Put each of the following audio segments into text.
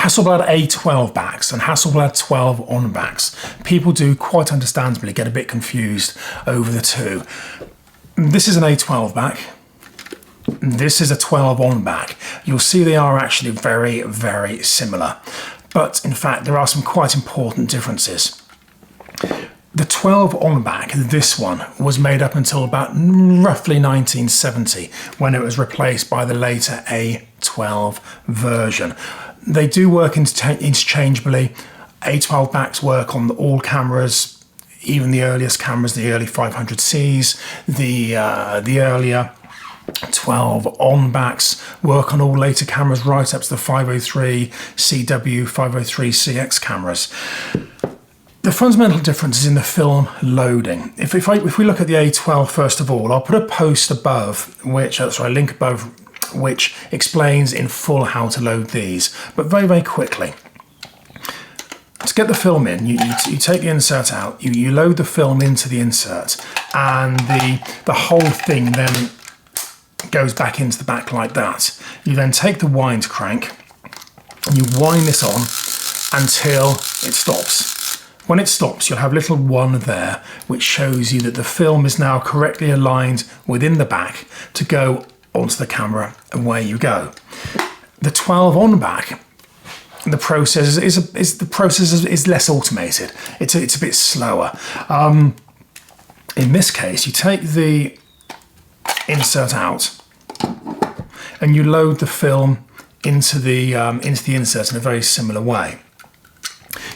Hasselblad A12 backs and Hasselblad 12 on backs. People do quite understandably get a bit confused over the two. This is an A12 back. This is a 12 on back. You'll see they are actually very, very similar. But in fact, there are some quite important differences. The 12 on back, this one, was made up until about roughly 1970, when it was replaced by the later A12 version. They do work interchangeably. A12 backs work on all cameras, even the earliest cameras, the early 500Cs, the earlier 12 on backs work on all later cameras right up to the 503 CW, 503 CX cameras. The fundamental difference is in the film loading. If we look at the A12 first of all, I'll put a post above, a link above, which explains in full how to load these. But very, very quickly, to get the film in, you take the insert out, you load the film into the insert, and the whole thing then goes back into the back like that. You then take the wind crank, and you wind this on until it stops. When it stops, you'll have a little 1 there, which shows you that the film is now correctly aligned within the back to go onto the camera, and away you go. The 12 on back, the process is less automated. It's a bit slower. In this case, you take the insert out and you load the film into the insert in a very similar way.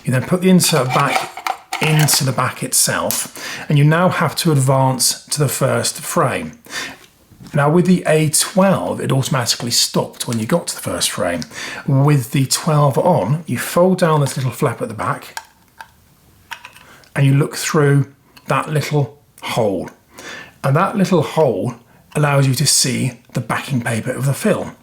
You then put the insert back into the back itself, and you now have to advance to the first frame. Now with the A12, it automatically stopped when you got to the first frame. With the 12 on, you fold down this little flap at the back, and you look through that little hole. And that little hole allows you to see the backing paper of the film.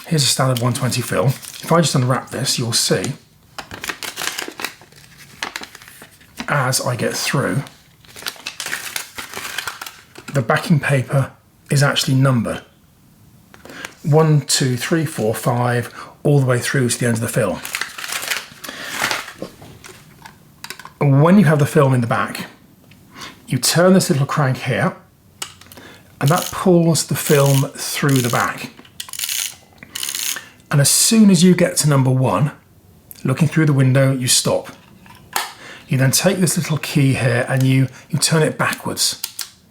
Here's a standard 120 film. If I just unwrap this, you'll see, as I get through, the backing paper is actually numbered. 1, 2, 3, 4, 5, all the way through to the end of the film. And when you have the film in the back, you turn this little crank here, and that pulls the film through the back. And as soon as you get to number 1, looking through the window, you stop. You then take this little key here and you turn it backwards.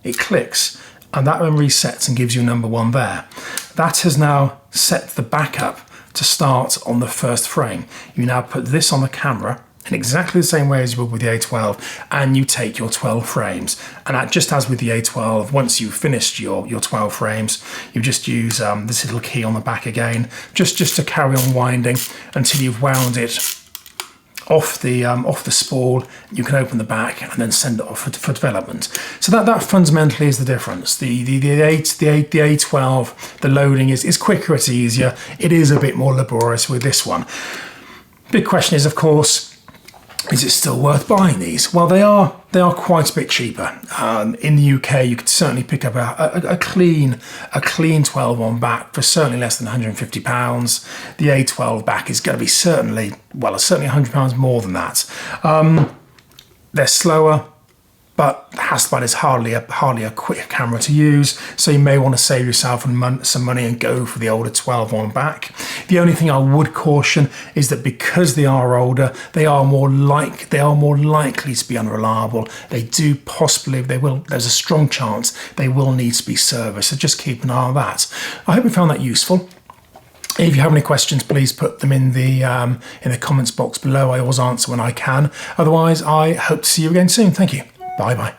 It clicks, and that then resets and gives you number 1 there. That has now set the backup to start on the first frame. You now put this on the camera in exactly the same way as you would with the A12, and you take your 12 frames. And just as with the A12, once you've finished your 12 frames, you just use this little key on the back again, just to carry on winding until you've wound it off the spool. You can open the back and then send it off for development. So that fundamentally is the difference. The A12, the loading is quicker, it's easier. It is a bit more laborious with this one. Big question is, of course, is it still worth buying these? Well, they are quite a bit cheaper. In the UK, you could certainly pick up a clean 12 on back for certainly less than £150. The A12 back is going to be certainly £100 more than that. They're slower, but Hasselblad is hardly a quick camera to use, so you may want to save yourself some money and go for the older 12 on back. The only thing I would caution is that because they are older, they are more likely to be unreliable. There's a strong chance they will need to be serviced, so just keep an eye on that. I hope you found that useful. If you have any questions, please put them in the comments box below. I always answer when I can. Otherwise, I hope to see you again soon. Thank you. Bye-bye.